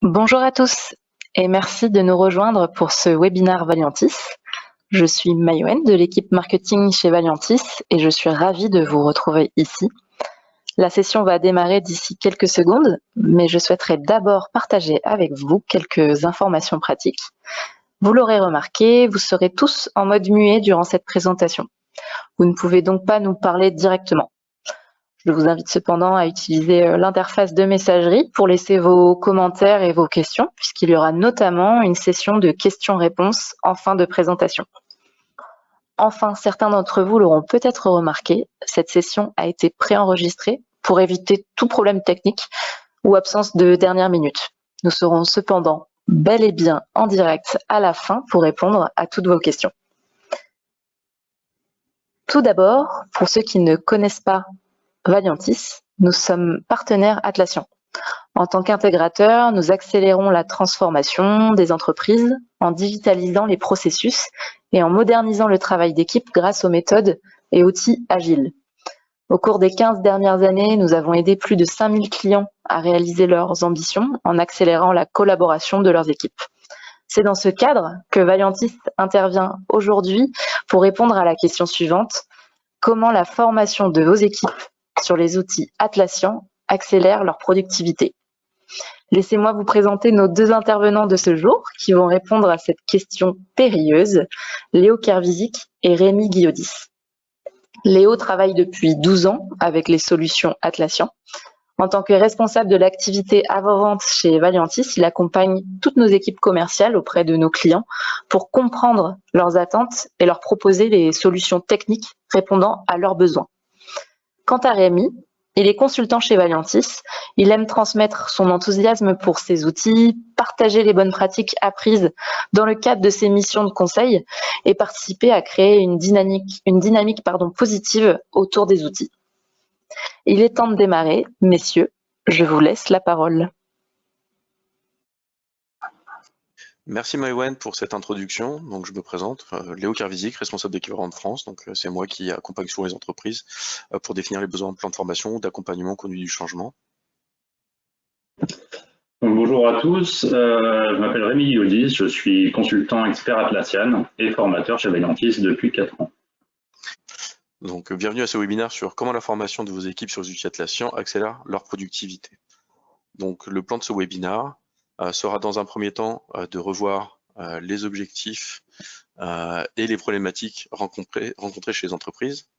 Bonjour à tous et merci de nous rejoindre pour ce webinaire Valiantis. Je suis Maïwen de l'équipe marketing chez Valiantis et je suis ravie de vous retrouver ici. La session va démarrer d'ici quelques secondes, mais je souhaiterais d'abord partager avec vous quelques informations pratiques. Vous l'aurez remarqué, vous serez tous en mode muet durant cette présentation. Vous ne pouvez donc pas nous parler directement. Je vous invite cependant à utiliser l'interface de messagerie pour laisser vos commentaires et vos questions, puisqu'il y aura notamment une session de questions-réponses en fin de présentation. Enfin, certains d'entre vous l'auront peut-être remarqué, cette session a été préenregistrée pour éviter tout problème technique ou absence de dernière minute. Nous serons cependant bel et bien en direct à la fin pour répondre à toutes vos questions. Tout d'abord, pour ceux qui ne connaissent pas Valiantis, nous sommes partenaires Atlassian. En tant qu'intégrateur, nous accélérons la transformation des entreprises en digitalisant les processus et en modernisant le travail d'équipe grâce aux méthodes et outils agiles. Au cours des 15 dernières années, nous avons aidé plus de 5000 clients à réaliser leurs ambitions en accélérant la collaboration de leurs équipes. C'est dans ce cadre que Valiantis intervient aujourd'hui pour répondre à la question suivante: comment la formation de vos équipes sur les outils Atlassian accélère leur productivité? Laissez-moi vous présenter nos deux intervenants de ce jour qui vont répondre à cette question périlleuse, Léo Kervizic et Rémi Guillaudis. Léo travaille depuis 12 ans avec les solutions Atlassian. En tant que responsable de l'activité avant-vente chez Valiantis, il accompagne toutes nos équipes commerciales auprès de nos clients pour comprendre leurs attentes et leur proposer les solutions techniques répondant à leurs besoins. Quant à Rémi, il est consultant chez Valiantis. Il aime transmettre son enthousiasme pour ses outils, partager les bonnes pratiques apprises dans le cadre de ses missions de conseil et participer à créer une dynamique positive autour des outils. Il est temps de démarrer. Messieurs, je vous laisse la parole. Merci Maïwen pour cette introduction. Donc je me présente, Léo Kervizic, responsable d'équivalent de France. Donc c'est moi qui accompagne souvent les entreprises pour définir les besoins de plan de formation, d'accompagnement, conduite du changement. Donc, bonjour à tous, je m'appelle Rémi Guillaudis, je suis consultant expert Atlassian et formateur chez Valiantis depuis 4 ans. Donc bienvenue à ce webinaire sur comment la formation de vos équipes sur les outils Atlassian accélère leur productivité. Donc le plan de ce webinaire sera dans un premier temps de revoir les objectifs et les problématiques rencontrées chez les entreprises.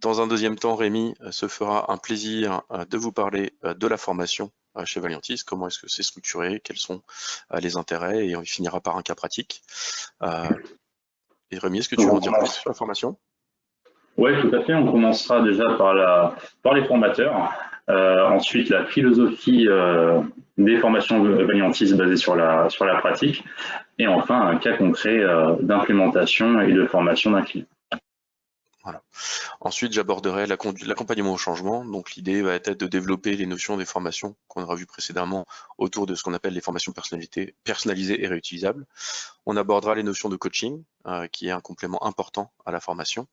Dans un deuxième temps, Rémi se fera un plaisir de vous parler de la formation chez Valiantis, comment est-ce que c'est structuré, quels sont les intérêts, et on finira par un cas pratique. Et Rémi, est-ce que tu veux en dire plus sur la formation? Oui, tout à fait. On commencera déjà par les formateurs. Ensuite, la philosophie des formations Valiantis basées sur la pratique. Et enfin, un cas concret d'implémentation et de formation d'un client. Voilà. Ensuite, j'aborderai l'accompagnement au changement. Donc, l'idée va être de développer les notions des formations qu'on aura vues précédemment autour de ce qu'on appelle les formations personnalisées et réutilisables. On abordera les notions de coaching, qui est un complément important à la formation.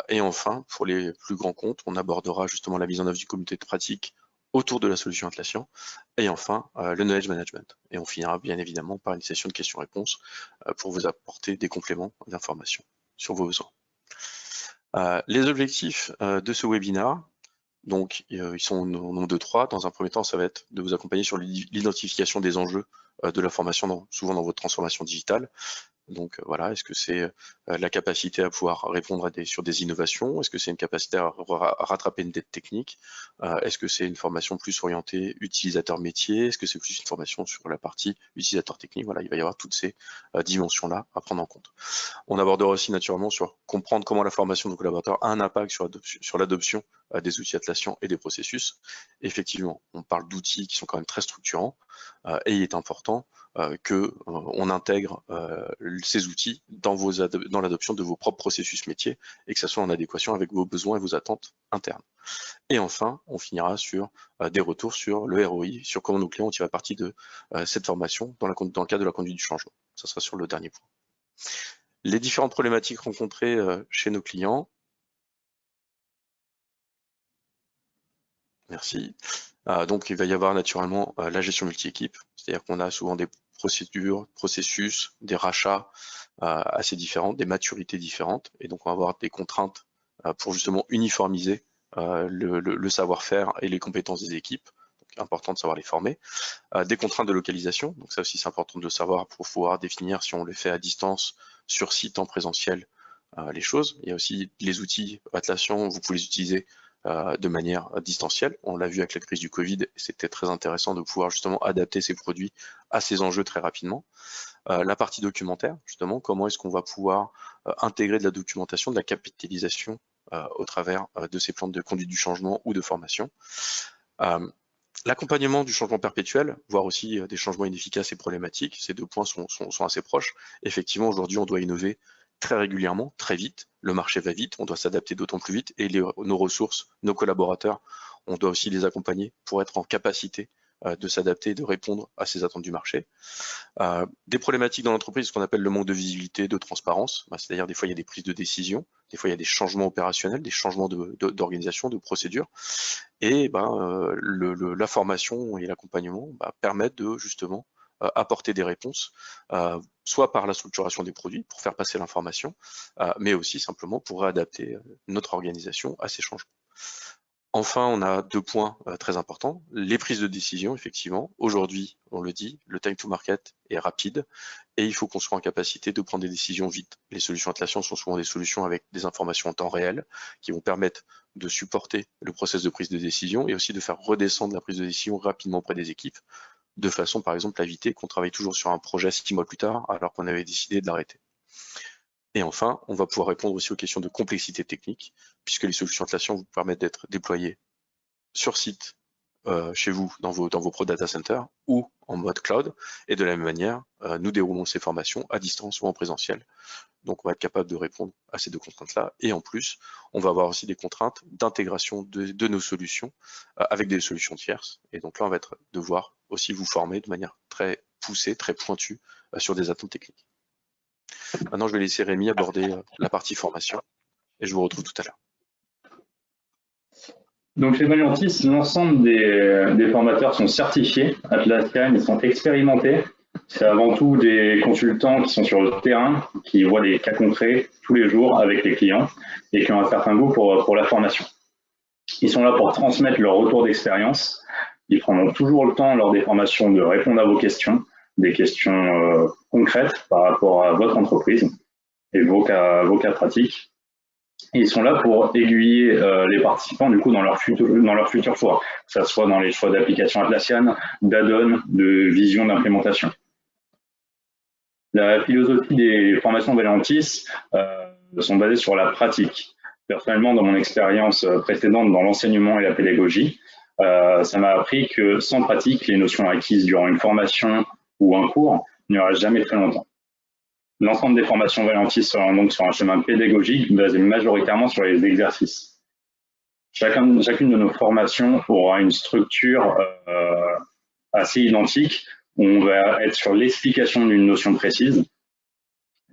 Et enfin, pour les plus grands comptes, on abordera justement la mise en œuvre du comité de pratique autour de la solution Atlassian. Et enfin, le knowledge management. Et on finira bien évidemment par une session de questions-réponses pour vous apporter des compléments d'informations sur vos besoins. Les objectifs de ce webinaire, donc ils sont au nombre de 3. Dans un premier temps, ça va être de vous accompagner sur l'identification des enjeux de la formation, souvent dans votre transformation digitale. Donc voilà, est-ce que c'est la capacité à pouvoir répondre sur des innovations? Est-ce que c'est une capacité à rattraper une dette technique? Est-ce que c'est une formation plus orientée utilisateur métier? Est-ce que c'est plus une formation sur la partie utilisateur technique? Voilà, il va y avoir toutes ces dimensions-là à prendre en compte. On abordera aussi naturellement sur comprendre comment la formation de collaborateurs a un impact sur l'adoption des outils Atlassian et des processus. Effectivement, on parle d'outils qui sont quand même très structurants et il est important qu'on intègre ces outils dans l'adoption de vos propres processus métiers et que ça soit en adéquation avec vos besoins et vos attentes internes. Et enfin, on finira sur des retours sur le ROI, sur comment nos clients ont tiré parti de cette formation dans le cadre de la conduite du changement. Ça sera sur le dernier point. Les différentes problématiques rencontrées chez nos clients. Merci. Donc, il va y avoir naturellement la gestion multi-équipe, c'est-à-dire qu'on a souvent des procédures, processus, des rachats assez différents, des maturités différentes, et donc on va avoir des contraintes pour justement uniformiser le savoir-faire et les compétences des équipes. Donc, important de savoir les former. Des contraintes de localisation, donc ça aussi c'est important de le savoir pour pouvoir définir si on le fait à distance, sur site, en présentiel, les choses. Il y a aussi les outils Atlassian, vous pouvez les utiliser de manière distancielle. On l'a vu avec la crise du Covid, c'était très intéressant de pouvoir justement adapter ces produits à ces enjeux très rapidement. La partie documentaire, justement, comment est-ce qu'on va pouvoir intégrer de la documentation, de la capitalisation au travers de ces plans de conduite du changement ou de formation. L'accompagnement du changement perpétuel, voire aussi des changements inefficaces et problématiques, ces deux points sont assez proches. Effectivement, aujourd'hui, on doit innover très régulièrement, très vite. Le marché va vite, on doit s'adapter d'autant plus vite et nos ressources, nos collaborateurs, on doit aussi les accompagner pour être en capacité de s'adapter et de répondre à ces attentes du marché. Des problématiques dans l'entreprise, ce qu'on appelle le manque de visibilité, de transparence, c'est-à-dire des fois il y a des prises de décision, des fois il y a des changements opérationnels, des changements d'organisation, de procédure, et la formation et l'accompagnement permettent de justement apporter des réponses, soit par la structuration des produits pour faire passer l'information, mais aussi simplement pour réadapter notre organisation à ces changements. Enfin, on a deux points très importants. Les prises de décision, effectivement. Aujourd'hui, on le dit, le time to market est rapide et il faut qu'on soit en capacité de prendre des décisions vite. Les solutions Atlassian sont souvent des solutions avec des informations en temps réel qui vont permettre de supporter le process de prise de décision et aussi de faire redescendre la prise de décision rapidement auprès des équipes, de façon, par exemple, à éviter qu'on travaille toujours sur un projet 6 mois plus tard alors qu'on avait décidé de l'arrêter. Et enfin, on va pouvoir répondre aussi aux questions de complexité technique, puisque les solutions Atlassian vous permettent d'être déployées sur site chez vous, dans vos Pro Data Center, ou en mode cloud. Et de la même manière, nous déroulons ces formations à distance ou en présentiel. Donc, on va être capable de répondre à ces deux contraintes-là. Et en plus, on va avoir aussi des contraintes d'intégration de nos solutions avec des solutions tierces. Et donc là, on va devoir aussi vous former de manière très poussée, très pointue sur des attentes techniques. Maintenant, je vais laisser Rémi aborder la partie formation et je vous retrouve tout à l'heure. Donc chez Vaillantis, l'ensemble des formateurs sont certifiés. Atlassian, ils sont expérimentés. C'est avant tout des consultants qui sont sur le terrain, qui voient des cas concrets tous les jours avec les clients et qui ont un certain goût pour la formation. Ils sont là pour transmettre leur retour d'expérience. Ils prendront toujours le temps lors des formations de répondre à vos questions, des questions concrètes par rapport à votre entreprise et vos cas pratiques. Et ils sont là pour aiguiller les participants du coup dans leur futur choix, que ce soit dans les choix d'application Atlassian, d'add-on, de vision d'implémentation. La philosophie des formations Vaillantis sont basées sur la pratique. Personnellement, dans mon expérience précédente dans l'enseignement et la pédagogie, ça m'a appris que sans pratique, les notions acquises durant une formation ou un cours n'ira jamais très longtemps. L'ensemble des formations Vaillantis sera donc sur un chemin pédagogique basé majoritairement sur les exercices. Chacune de nos formations aura une structure assez identique. On va être sur l'explication d'une notion précise.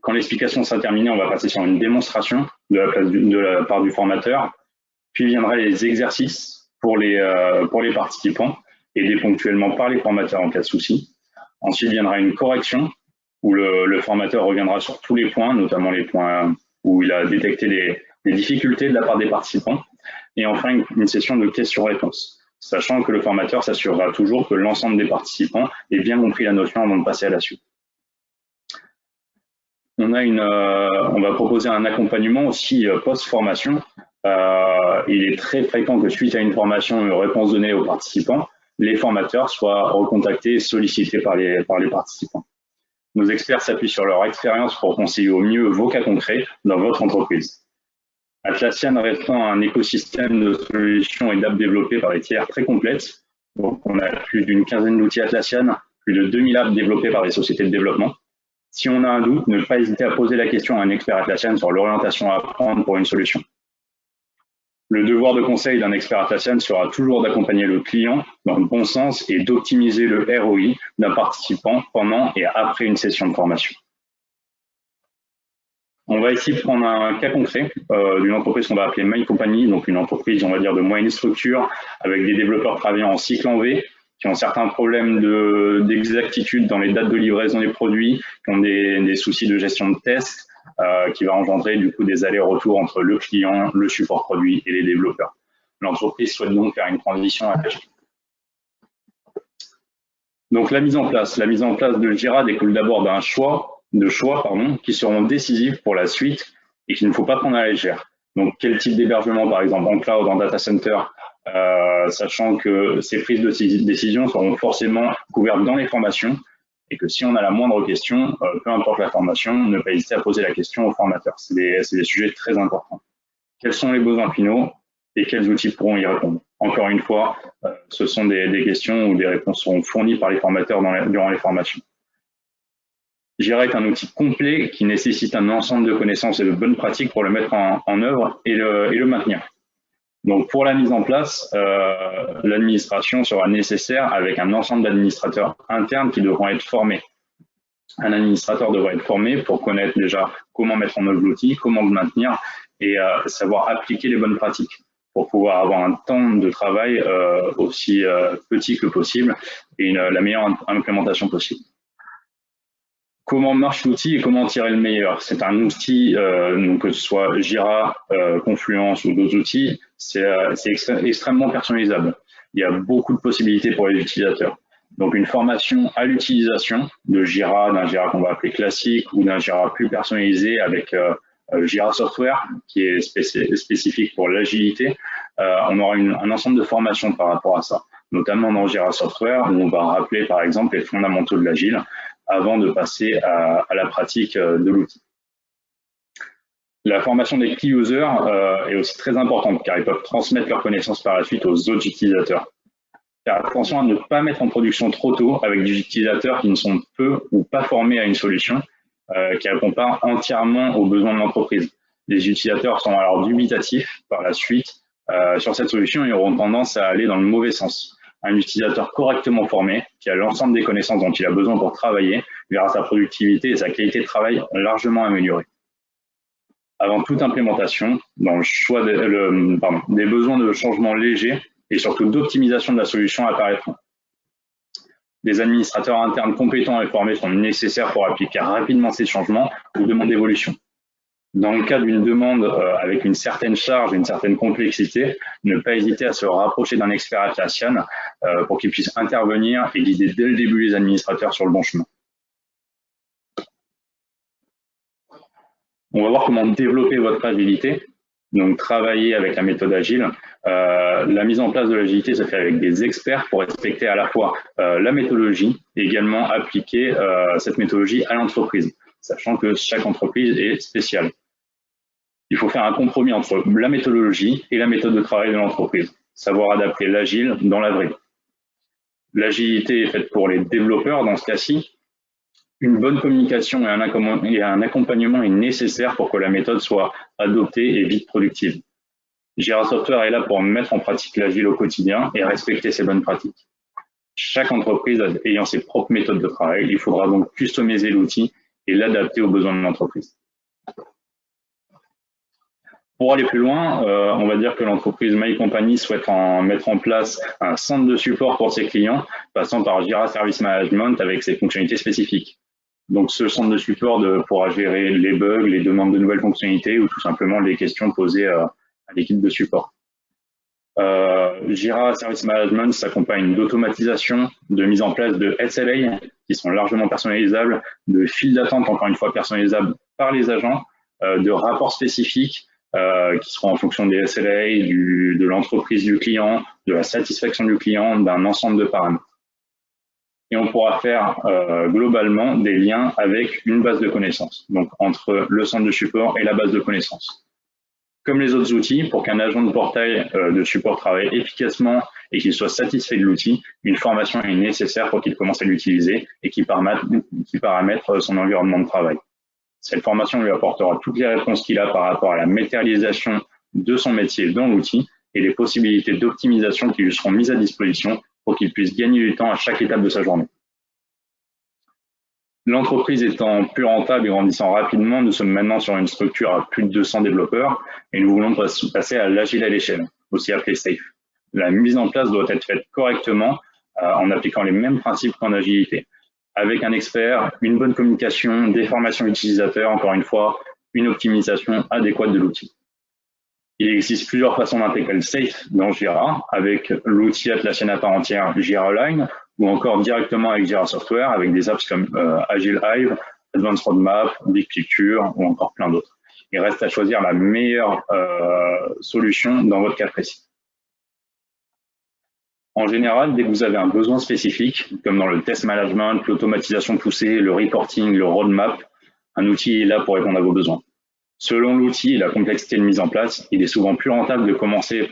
Quand l'explication sera terminée, on va passer sur une démonstration de la part du formateur. Puis viendra les exercices pour les participants, aidés ponctuellement par les formateurs en cas de souci. Ensuite viendra une correction où le formateur reviendra sur tous les points, notamment les points où il a détecté des difficultés de la part des participants. Et enfin, une session de questions-réponses, sachant que le formateur s'assurera toujours que l'ensemble des participants ait bien compris la notion avant de passer à la suite. On va proposer un accompagnement aussi post-formation. Il est très fréquent que suite à une formation, une réponse donnée aux participants, les formateurs soient recontactés et sollicités par les participants. Nos experts s'appuient sur leur expérience pour conseiller au mieux vos cas concrets dans votre entreprise. Atlassian répond à un écosystème de solutions et d'apps développées par des tiers très complètes. Donc, on a plus d'une quinzaine d'outils Atlassian, plus de 2000 apps développées par des sociétés de développement. Si on a un doute, ne pas hésiter à poser la question à un expert Atlassian sur l'orientation à prendre pour une solution. Le devoir de conseil d'un expert Atlassian sera toujours d'accompagner le client dans le bon sens et d'optimiser le ROI d'un participant pendant et après une session de formation. On va ici prendre un cas concret d'une entreprise qu'on va appeler My Company, donc une entreprise, on va dire, de moyenne structure, avec des développeurs travaillant en cycle en V, qui ont certains problèmes d'exactitude dans les dates de livraison des produits, qui ont des soucis de gestion de test, qui va engendrer du coup des allers-retours entre le client, le support produit et les développeurs. L'entreprise souhaite donc faire une transition à l'agile. Donc la mise en place de Jira découle d'abord d'un choix qui seront décisifs pour la suite et qu'il ne faut pas prendre à la légère. Donc quel type d'hébergement, par exemple en cloud, en data center, sachant que ces prises de décision seront forcément couvertes dans les formations et que si on a la moindre question, peu importe la formation, ne pas hésiter à poser la question aux formateurs. C'est des sujets très importants. Quels sont les besoins finaux et quels outils pourront y répondre? Encore une fois, ce sont des questions où des réponses seront fournies par les formateurs durant les formations. Jira est un outil complet qui nécessite un ensemble de connaissances et de bonnes pratiques pour le mettre en œuvre et le maintenir. Donc pour la mise en place, l'administration sera nécessaire avec un ensemble d'administrateurs internes qui devront être formés. Un administrateur devra être formé pour connaître déjà comment mettre en œuvre l'outil, comment le maintenir et savoir appliquer les bonnes pratiques pour pouvoir avoir un temps de travail aussi petit que possible et la meilleure implémentation possible. Comment marche l'outil et comment tirer le meilleur? C'est un outil, donc que ce soit Jira, Confluence ou d'autres outils, c'est extrêmement personnalisable. Il y a beaucoup de possibilités pour les utilisateurs. Donc une formation à l'utilisation de Jira, d'un Jira qu'on va appeler classique ou d'un Jira plus personnalisé avec Jira Software qui est spécifique pour l'agilité. On aura un ensemble de formations par rapport à ça, notamment dans Jira Software où on va rappeler par exemple les fondamentaux de l'agile avant de passer à la pratique de l'outil. La formation des key users est aussi très importante car ils peuvent transmettre leurs connaissances par la suite aux autres utilisateurs. Faire attention à ne pas mettre en production trop tôt avec des utilisateurs qui ne sont peu ou pas formés à une solution qui ne répond pas entièrement aux besoins de l'entreprise. Les utilisateurs sont alors dubitatifs par la suite sur cette solution et auront tendance à aller dans le mauvais sens. Un utilisateur correctement formé, qui a l'ensemble des connaissances dont il a besoin pour travailler, verra sa productivité et sa qualité de travail largement améliorée. Avant toute implémentation, dans le choix des besoins de changement légers et surtout d'optimisation de la solution apparaîtront. Des administrateurs internes compétents et formés sont nécessaires pour appliquer rapidement ces changements ou demandes d'évolution. Dans le cas d'une demande avec une certaine charge, une certaine complexité, ne pas hésiter à se rapprocher d'un expert Atlassian pour qu'il puisse intervenir et guider dès le début les administrateurs sur le bon chemin. On va voir comment développer votre agilité, donc travailler avec la méthode agile. La mise en place de l'agilité se fait avec des experts pour respecter à la fois la méthodologie et également appliquer cette méthodologie à l'entreprise, sachant que chaque entreprise est spéciale. Il faut faire un compromis entre la méthodologie et la méthode de travail de l'entreprise, savoir adapter l'agile dans la vraie vie. L'agilité est faite pour les développeurs dans ce cas-ci. Une bonne communication et un accompagnement est nécessaire pour que la méthode soit adoptée et vite productive. Jira Software est là pour mettre en pratique l'agile au quotidien et respecter ses bonnes pratiques. Chaque entreprise ayant ses propres méthodes de travail, il faudra donc customiser l'outil et l'adapter aux besoins de l'entreprise. Pour aller plus loin, on va dire que l'entreprise My Company souhaite mettre en place un centre de support pour ses clients, passant par Jira Service Management avec ses fonctionnalités spécifiques. Donc ce centre de support pourra gérer les bugs, les demandes de nouvelles fonctionnalités ou tout simplement les questions posées à l'équipe de support. Jira Service Management s'accompagne d'automatisation, de mise en place de SLA qui sont largement personnalisables, de files d'attente encore une fois personnalisables par les agents, de rapports spécifiques qui seront en fonction des SLA, de l'entreprise du client, de la satisfaction du client, d'un ensemble de paramètres. Et on pourra faire globalement des liens avec une base de connaissances, donc entre le centre de support et la base de connaissances. Comme les autres outils, pour qu'un agent de portail de support travaille efficacement et qu'il soit satisfait de l'outil, une formation est nécessaire pour qu'il commence à l'utiliser et qu'il paramètre son environnement de travail. Cette formation lui apportera toutes les réponses qu'il a par rapport à la matérialisation de son métier dans l'outil et les possibilités d'optimisation qui lui seront mises à disposition pour qu'il puisse gagner du temps à chaque étape de sa journée. L'entreprise étant plus rentable et grandissant rapidement, nous sommes maintenant sur une structure à plus de 200 développeurs et nous voulons passer à l'agile à l'échelle, aussi appelé SAFe. La mise en place doit être faite correctement en appliquant les mêmes principes qu'en agilité, avec un expert, une bonne communication, des formations utilisateurs, encore une fois, une optimisation adéquate de l'outil. Il existe plusieurs façons d'intégrer le SAFe dans Jira, avec l'outil Atlassian à part entière Jira Align, ou encore directement avec Jira Software, avec des apps comme Agile Hive, Advanced Roadmap, Big Picture, ou encore plein d'autres. Il reste à choisir la meilleure solution dans votre cas précis. En général, dès que vous avez un besoin spécifique, comme dans le test management, l'automatisation poussée, le reporting, le roadmap, un outil est là pour répondre à vos besoins. Selon l'outil et la complexité de mise en place, il est souvent plus rentable de commencer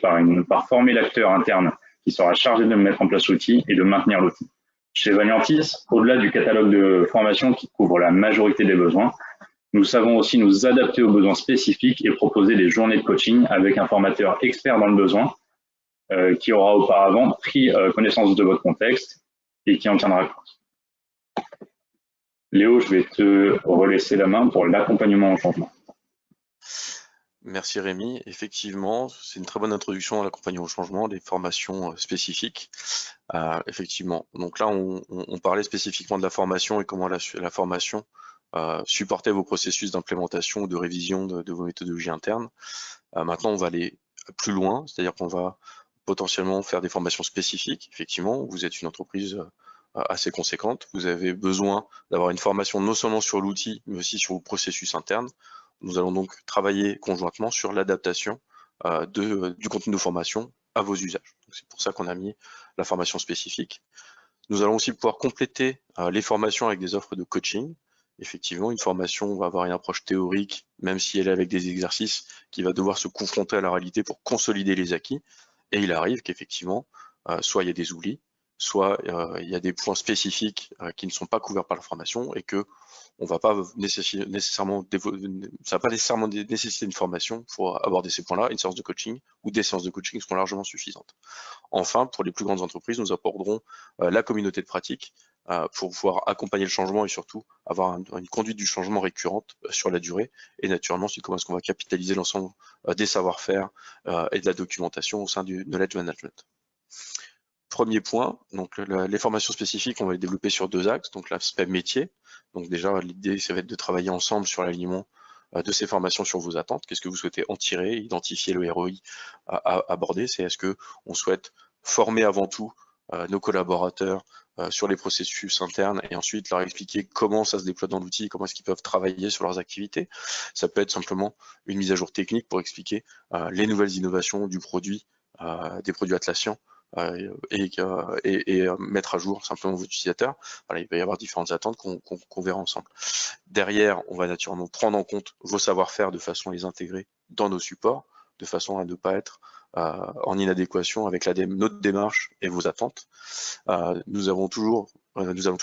par former l'acteur interne qui sera chargé de mettre en place l'outil et de maintenir l'outil. Chez Vaillantis, au-delà du catalogue de formation qui couvre la majorité des besoins, nous savons aussi nous adapter aux besoins spécifiques et proposer des journées de coaching avec un formateur expert dans le besoin qui aura auparavant pris connaissance de votre contexte et qui en tiendra compte. Léo, je vais te relaisser la main pour l'accompagnement au changement. Merci Rémi. Effectivement, c'est une très bonne introduction à l'accompagnement au changement, des formations spécifiques. Effectivement. Donc là, on parlait spécifiquement de la formation et comment la formation supportait vos processus d'implémentation ou de révision de vos méthodologies internes. Maintenant, on va aller plus loin, c'est-à-dire qu'on va potentiellement faire des formations spécifiques. Effectivement, vous êtes une entreprise assez conséquente. Vous avez besoin d'avoir une formation non seulement sur l'outil, mais aussi sur vos processus internes. Nous allons donc travailler conjointement sur l'adaptation du contenu de formation à vos usages. C'est pour ça qu'on a mis la formation spécifique. Nous allons aussi pouvoir compléter les formations avec des offres de coaching. Effectivement, une formation va avoir une approche théorique, même si elle est avec des exercices, qui va devoir se confronter à la réalité pour consolider les acquis. Et il arrive qu'effectivement, soit il y a des oublis, soit il y a des points spécifiques qui ne sont pas couverts par la formation et que on va pas nécessairement ça va pas nécessairement nécessiter une formation pour aborder ces points-là. Une séance de coaching ou des séances de coaching seront largement suffisantes. Enfin, pour les plus grandes entreprises, nous apporterons la communauté de pratique pour pouvoir accompagner le changement et surtout avoir une conduite du changement récurrente sur la durée. Et naturellement, c'est comment est-ce qu'on va capitaliser l'ensemble des savoir-faire et de la documentation au sein du knowledge management. Premier point, donc les formations spécifiques, on va les développer sur 2 axes, donc l'aspect métier. Donc déjà, l'idée, ça va être de travailler ensemble sur l'alignement de ces formations sur vos attentes. Qu'est-ce que vous souhaitez en tirer, identifier le ROI à aborder? C'est est-ce que on souhaite former avant tout nos collaborateurs sur les processus internes et ensuite leur expliquer comment ça se déploie dans l'outil, comment est-ce qu'ils peuvent travailler sur leurs activités. Ça peut être simplement une mise à jour technique pour expliquer les nouvelles innovations du produit, des produits Atlassian, et mettre à jour simplement vos utilisateurs. Voilà, il va y avoir différentes attentes qu'on verra ensemble. Derrière, on va naturellement prendre en compte vos savoir-faire de façon à les intégrer dans nos supports, de façon à ne pas être en inadéquation avec notre démarche et vos attentes. Nous allons toujours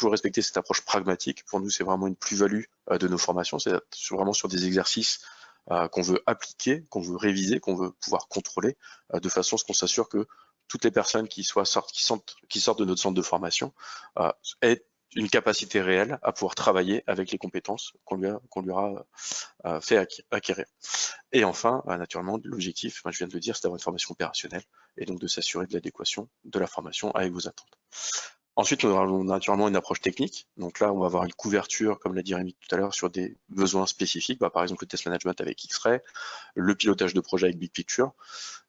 respecter cette approche pragmatique. Pour nous, c'est vraiment une plus-value de nos formations. C'est vraiment sur des exercices qu'on veut appliquer, qu'on veut réviser, qu'on veut pouvoir contrôler, de façon à ce qu'on s'assure que toutes les personnes qui sortent de notre centre de formation aient une capacité réelle à pouvoir travailler avec les compétences qu'on lui aura fait acquérir. Et enfin, naturellement, l'objectif, je viens de le dire, c'est d'avoir une formation opérationnelle et donc de s'assurer de l'adéquation de la formation avec vos attentes. Ensuite, nous avons naturellement une approche technique. Donc là, on va avoir une couverture, comme l'a dit Rémi tout à l'heure, sur des besoins spécifiques. Par exemple, le test management avec X-Ray, le pilotage de projet avec Big Picture.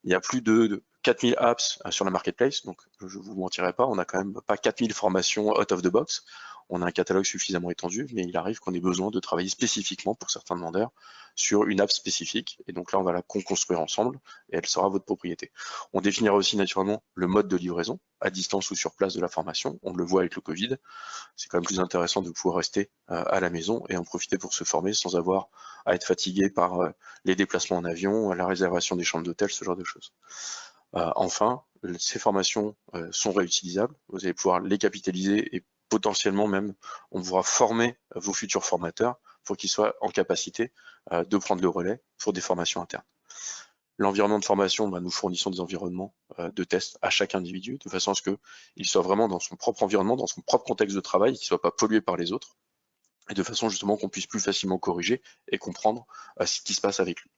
Il y a plus de 4000 apps sur la marketplace, donc je ne vous mentirai pas, on n'a quand même pas 4000 formations out of the box. On a un catalogue suffisamment étendu, mais il arrive qu'on ait besoin de travailler spécifiquement pour certains demandeurs sur une app spécifique. Et donc là, on va la construire ensemble et elle sera votre propriété. On définira aussi naturellement le mode de livraison, à distance ou sur place de la formation. On le voit avec le Covid. C'est quand même plus intéressant de pouvoir rester à la maison et en profiter pour se former sans avoir à être fatigué par les déplacements en avion, la réservation des chambres d'hôtel, ce genre de choses. Enfin, ces formations sont réutilisables. Vous allez pouvoir les capitaliser et potentiellement même, on pourra former vos futurs formateurs pour qu'ils soient en capacité de prendre le relais pour des formations internes. L'environnement de formation, nous fournissons des environnements de test à chaque individu, de façon à ce qu'il soit vraiment dans son propre environnement, dans son propre contexte de travail, qu'il ne soit pas pollué par les autres. et de façon justement qu'on puisse plus facilement corriger et comprendre ce qui se passe avec lui.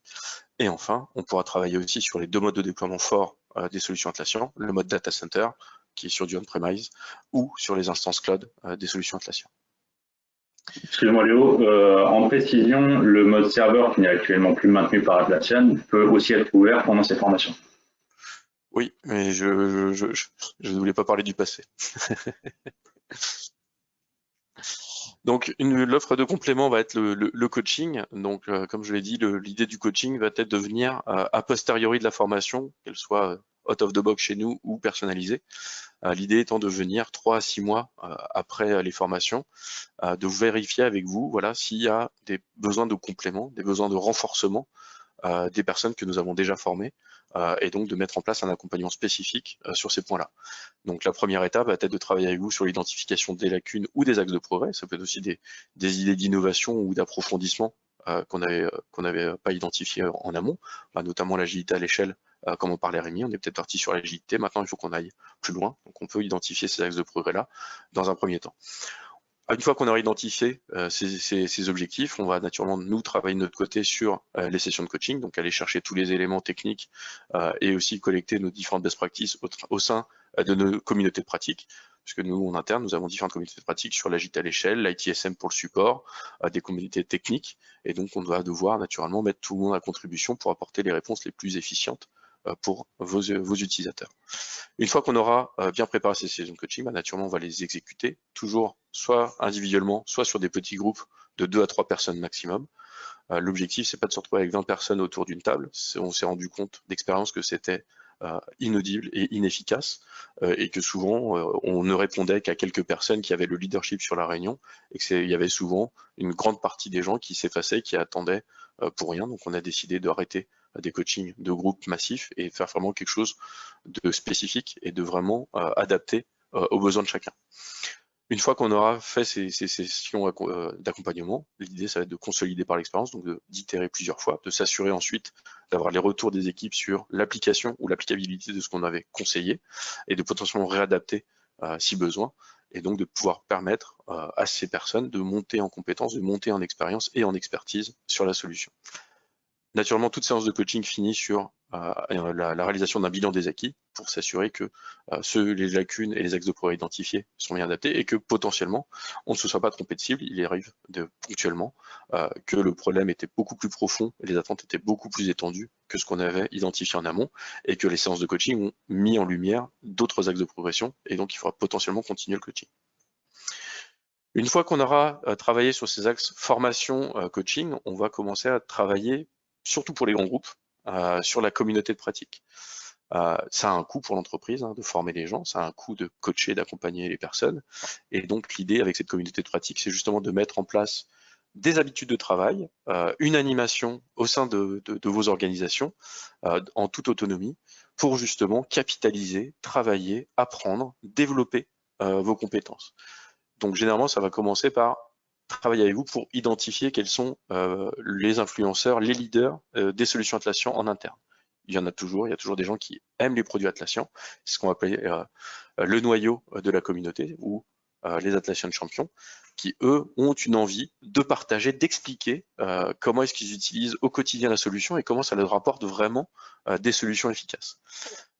Et enfin, on pourra travailler aussi sur les 2 modes de déploiement forts des solutions Atlassian, le mode data center, qui est sur du on-premise, ou sur les instances cloud des solutions Atlassian. Excuse-moi Léo, en précision, le mode serveur qui n'est actuellement plus maintenu par Atlassian peut aussi être ouvert pendant ces formations. Oui, mais je ne voulais pas parler du passé. Donc, l'offre de complément va être le coaching. Donc, comme je l'ai dit, l'idée du coaching va être de venir a posteriori de la formation, qu'elle soit out of the box chez nous ou personnalisée. L'idée étant de venir 3 à 6 mois après les formations, de vérifier avec vous, voilà, s'il y a des besoins de complément, des besoins de renforcement des personnes que nous avons déjà formées, et donc de mettre en place un accompagnement spécifique sur ces points-là. Donc la première étape va être de travailler avec vous sur l'identification des lacunes ou des axes de progrès. Ça peut être aussi des idées d'innovation ou d'approfondissement qu'on n'avait pas identifié en amont, notamment l'agilité à l'échelle, comme on parlait Rémi, on est peut-être parti sur l'agilité, maintenant il faut qu'on aille plus loin, donc on peut identifier ces axes de progrès-là dans un premier temps. Une fois qu'on aura identifié ces objectifs, on va naturellement nous travailler de notre côté sur les sessions de coaching, donc aller chercher tous les éléments techniques et aussi collecter nos différentes best practices au sein de nos communautés de pratique, puisque nous en interne, nous avons différentes communautés de pratique sur l'agilité à l'échelle, l'ITSM pour le support, des communautés techniques, et donc on va devoir naturellement mettre tout le monde à contribution pour apporter les réponses les plus efficientes pour vos utilisateurs. Une fois qu'on aura bien préparé ces sessions de coaching, naturellement, on va les exécuter, toujours soit individuellement, soit sur des petits groupes de 2 à 3 personnes maximum. L'objectif, c'est pas de se retrouver avec 20 personnes autour d'une table. On s'est rendu compte d'expérience que c'était inaudible et inefficace, et que souvent, on ne répondait qu'à quelques personnes qui avaient le leadership sur la réunion, et qu'il y avait souvent une grande partie des gens qui s'effaçaient, qui attendaient pour rien. Donc, on a décidé d'arrêter des coachings de groupes massifs et faire vraiment quelque chose de spécifique et de vraiment adapté aux besoins de chacun. Une fois qu'on aura fait ces sessions d'accompagnement, l'idée ça va être de consolider par l'expérience, donc d'itérer plusieurs fois, de s'assurer ensuite d'avoir les retours des équipes sur l'application ou l'applicabilité de ce qu'on avait conseillé et de potentiellement réadapter si besoin, et donc de pouvoir permettre à ces personnes de monter en compétences, de monter en expérience et en expertise sur la solution. Naturellement, toute séance de coaching finit sur la réalisation d'un bilan des acquis pour s'assurer que les lacunes et les axes de progrès identifiés sont bien adaptés et que potentiellement, on ne se soit pas trompé de cible. Il arrive ponctuellement que le problème était beaucoup plus profond et les attentes étaient beaucoup plus étendues que ce qu'on avait identifié en amont et que les séances de coaching ont mis en lumière d'autres axes de progression et donc il faudra potentiellement continuer le coaching. Une fois qu'on aura travaillé sur ces axes formation, coaching, on va commencer à travailler surtout pour les grands groupes, sur la communauté de pratique. Ça a un coût pour l'entreprise de former les gens, ça a un coût de coacher, d'accompagner les personnes. Et donc l'idée avec cette communauté de pratique, c'est justement de mettre en place des habitudes de travail, une animation au sein de vos organisations, en toute autonomie, pour justement capitaliser, travailler, apprendre, développer vos compétences. Donc généralement, ça va commencer par travailler avec vous pour identifier quels sont les influenceurs, les leaders des solutions Atlassian en interne. Il y en a toujours, il y a toujours des gens qui aiment les produits Atlassian, c'est ce qu'on va appeler le noyau de la communauté ou les Atlassian champions, qui eux ont une envie de partager, d'expliquer comment est-ce qu'ils utilisent au quotidien la solution et comment ça leur rapporte vraiment des solutions efficaces.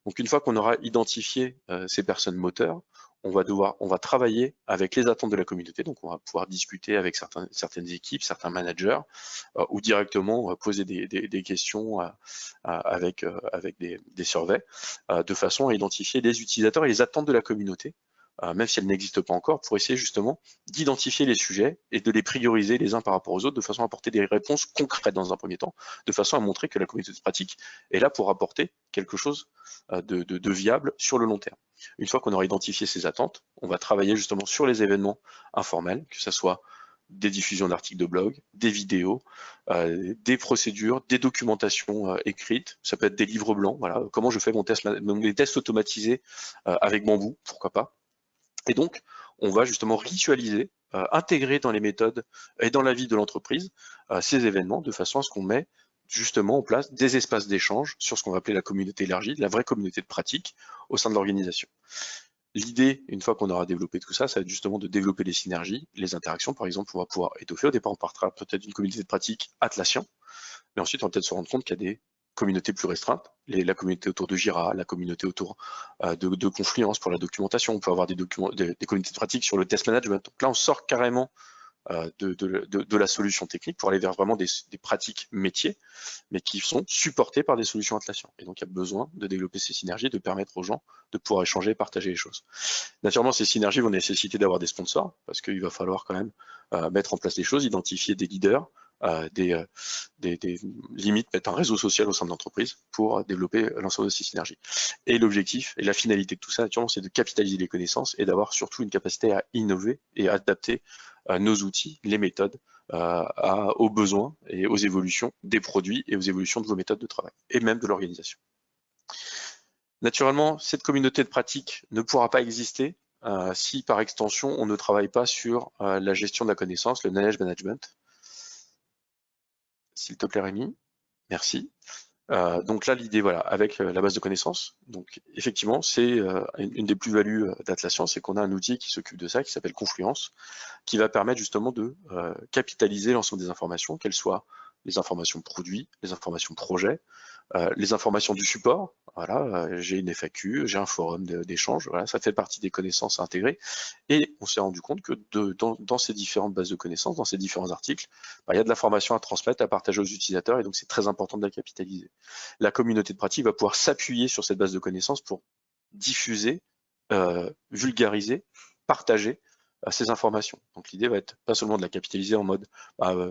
Donc une fois qu'on aura identifié ces personnes moteurs, on va travailler avec les attentes de la communauté, donc on va pouvoir discuter avec certaines équipes, certains managers, ou directement poser des questions avec des surveys, de façon à identifier les utilisateurs et les attentes de la communauté, même si elles n'existent pas encore, pour essayer justement d'identifier les sujets et de les prioriser les uns par rapport aux autres, de façon à apporter des réponses concrètes dans un premier temps, de façon à montrer que la communauté de pratique est là pour apporter quelque chose de viable sur le long terme. Une fois qu'on aura identifié ces attentes, on va travailler justement sur les événements informels, que ce soit des diffusions d'articles de blog, des vidéos, des procédures, des documentations écrites, ça peut être des livres blancs, voilà, comment je fais mes tests automatisés avec Bamboo, pourquoi pas. Et donc, on va justement ritualiser, intégrer dans les méthodes et dans la vie de l'entreprise ces événements de façon à ce qu'on met justement en place des espaces d'échange sur ce qu'on va appeler la communauté élargie, la vraie communauté de pratique au sein de l'organisation. L'idée, une fois qu'on aura développé tout ça, ça va être justement de développer les synergies, les interactions. Par exemple, on va pouvoir étoffer. Au départ, on partira peut-être d'une communauté de pratique Atlassian, mais ensuite, on va peut-être se rendre compte qu'il y a des communautés plus restreintes, la communauté autour de Jira, la communauté autour de Confluence pour la documentation. On peut avoir des communautés de pratique sur le test management. Donc là, on sort carrément de la solution technique pour aller vers vraiment des pratiques métiers, mais qui sont supportées par des solutions Atlassian. Et donc, il y a besoin de développer ces synergies, de permettre aux gens de pouvoir échanger, partager les choses. Naturellement, ces synergies vont nécessiter d'avoir des sponsors, parce qu'il va falloir quand même mettre en place les choses, identifier des leaders, des limites, mettre un réseau social au sein de l'entreprise pour développer l'ensemble de ces synergies. Et l'objectif et la finalité de tout ça, naturellement, c'est de capitaliser les connaissances et d'avoir surtout une capacité à innover et à adapter nos outils, les méthodes aux besoins et aux évolutions des produits et aux évolutions de vos méthodes de travail et même de l'organisation. Naturellement, cette communauté de pratique ne pourra pas exister si par extension on ne travaille pas sur la gestion de la connaissance, le knowledge management. S'il te plaît Rémi, merci. Donc là, l'idée, voilà, avec la base de connaissances, donc effectivement, c'est une des plus-values d'Atlassian, c'est qu'on a un outil qui s'occupe de ça, qui s'appelle Confluence, qui va permettre justement de capitaliser l'ensemble des informations, qu'elles soient les informations produits, les informations projets, les informations du support. Voilà, j'ai une FAQ, j'ai un forum d'échange, voilà, ça fait partie des connaissances à intégrer. Et on s'est rendu compte que dans ces différentes bases de connaissances, dans ces différents articles, il y a de l'information à transmettre, à partager aux utilisateurs, et donc c'est très important de la capitaliser. La communauté de pratique va pouvoir s'appuyer sur cette base de connaissances pour diffuser, vulgariser, partager ces informations. Donc l'idée va être pas seulement de la capitaliser en mode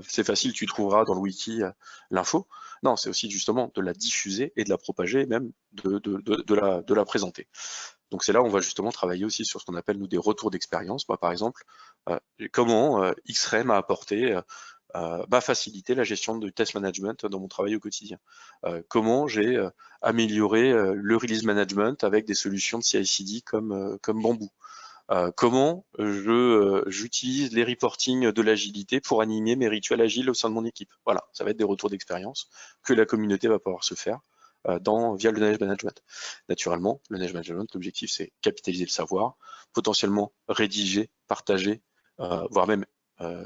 c'est facile, tu trouveras dans le wiki l'info. Non, c'est aussi justement de la diffuser et de la propager, même de la présenter. Donc c'est là où on va justement travailler aussi sur ce qu'on appelle nous des retours d'expérience. Moi par exemple, comment X-Ray m'a apporté m'a facilité la gestion du test management dans mon travail au quotidien. Comment j'ai amélioré le release management avec des solutions de CI/CD comme Bamboo. Comment j'utilise les reportings de l'agilité pour animer mes rituels agiles au sein de mon équipe. Voilà, ça va être des retours d'expérience que la communauté va pouvoir se faire via le knowledge management. Naturellement, le knowledge management, l'objectif c'est capitaliser le savoir, potentiellement rédiger, partager, voire même,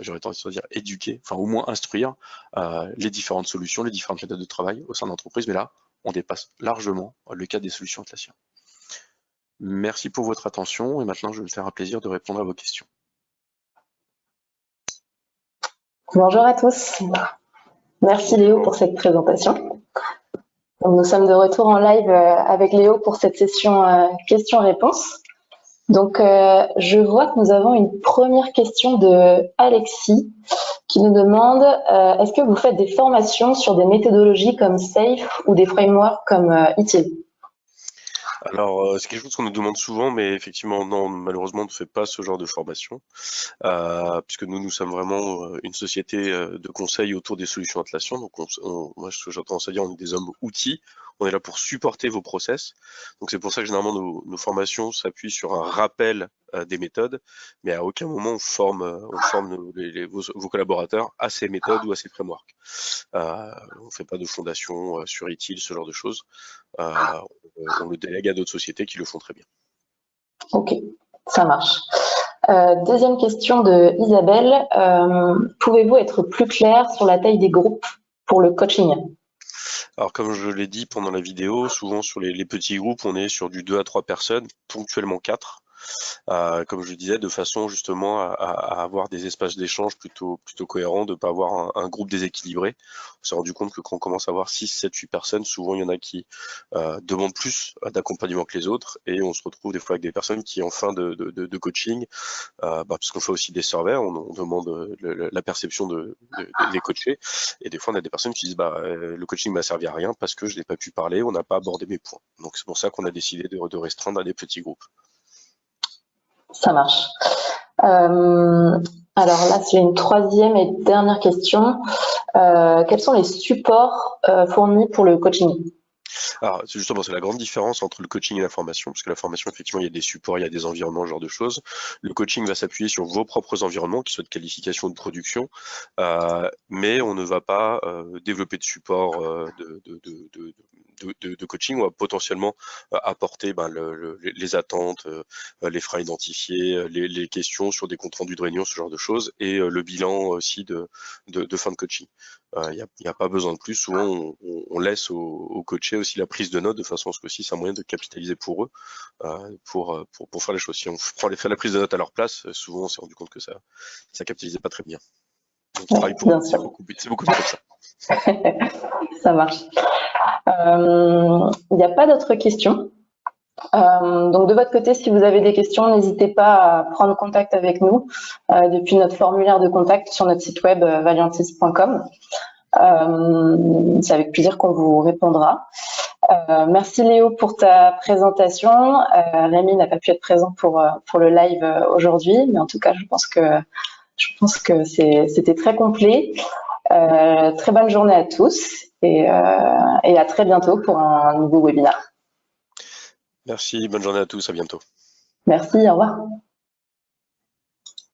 j'aurais tendance à dire éduquer, enfin au moins instruire les différentes solutions, les différentes méthodes de travail au sein de l'entreprise, mais là, on dépasse largement le cadre des solutions Atlassian. Merci pour votre attention et maintenant je vais me faire un plaisir de répondre à vos questions. Bonjour à tous. Merci Léo pour cette présentation. Donc, nous sommes de retour en live avec Léo pour cette session questions-réponses. Donc, je vois que nous avons une première question de Alexis qui nous demande est-ce que vous faites des formations sur des méthodologies comme SAFe ou des frameworks comme ITIL? Alors, c'est quelque chose qu'on nous demande souvent, mais effectivement, non, malheureusement, on ne fait pas ce genre de formation, puisque nous sommes vraiment une société de conseil autour des solutions Atlassian. Donc, moi, ce que j'ai tendance à dire, on est des hommes outils. On est là pour supporter vos process. Donc, c'est pour ça que généralement, nos formations s'appuient sur un rappel des méthodes, mais à aucun moment on forme vos collaborateurs à ces méthodes ou à ces frameworks. On ne fait pas de fondation sur ITIL, ce genre de choses. On le délègue à d'autres sociétés qui le font très bien. Ok, ça marche. Deuxième question de Isabelle. Pouvez-vous être plus clair sur la taille des groupes pour le coaching? Alors comme je l'ai dit pendant la vidéo, souvent sur les petits groupes, on est sur du 2 à 3 personnes, ponctuellement 4. Comme je disais, de façon justement à avoir des espaces d'échange plutôt cohérents, de ne pas avoir un groupe déséquilibré. On s'est rendu compte que quand on commence à avoir 6, 7, 8 personnes, souvent il y en a qui demandent plus d'accompagnement que les autres et on se retrouve des fois avec des personnes qui en fin de coaching, parce qu'on fait aussi des surveys, on demande la perception des coachés et des fois on a des personnes qui disent le coaching m'a servi à rien parce que je n'ai pas pu parler, on n'a pas abordé mes points. Donc c'est pour ça qu'on a décidé de restreindre à des petits groupes. Ça marche. Alors là, c'est une troisième et dernière question. Quels sont les supports fournis pour le coaching? Alors, justement, c'est la grande différence entre le coaching et la formation, parce que la formation, effectivement, il y a des supports, il y a des environnements, ce genre de choses. Le coaching va s'appuyer sur vos propres environnements, qu'ils soient de qualification ou de production, mais on ne va pas développer de support de coaching. On va potentiellement apporter les attentes, les freins identifiés, les questions sur des comptes rendus de réunion, ce genre de choses, et le bilan aussi de fin de coaching. Il n'y a pas besoin de plus. Souvent, on laisse aux coachés aussi la prise de notes, de façon à ce que c'est un moyen de capitaliser pour eux, pour faire les choses. Si on fait la prise de notes à leur place, souvent on s'est rendu compte que ça capitalisait pas très bien. Donc, travail pour eux, c'est beaucoup plus comme ça. Ça marche. Il n'y a pas d'autres questions. Donc de votre côté, si vous avez des questions, n'hésitez pas à prendre contact avec nous depuis notre formulaire de contact sur notre site web valiantis.com. C'est avec plaisir qu'on vous répondra. Merci Léo pour ta présentation. Rémi n'a pas pu être présent pour le live aujourd'hui, mais en tout cas, je pense que c'était très complet. Très bonne journée à tous et à très bientôt pour un nouveau webinaire. Merci, bonne journée à tous, à bientôt. Merci, au revoir.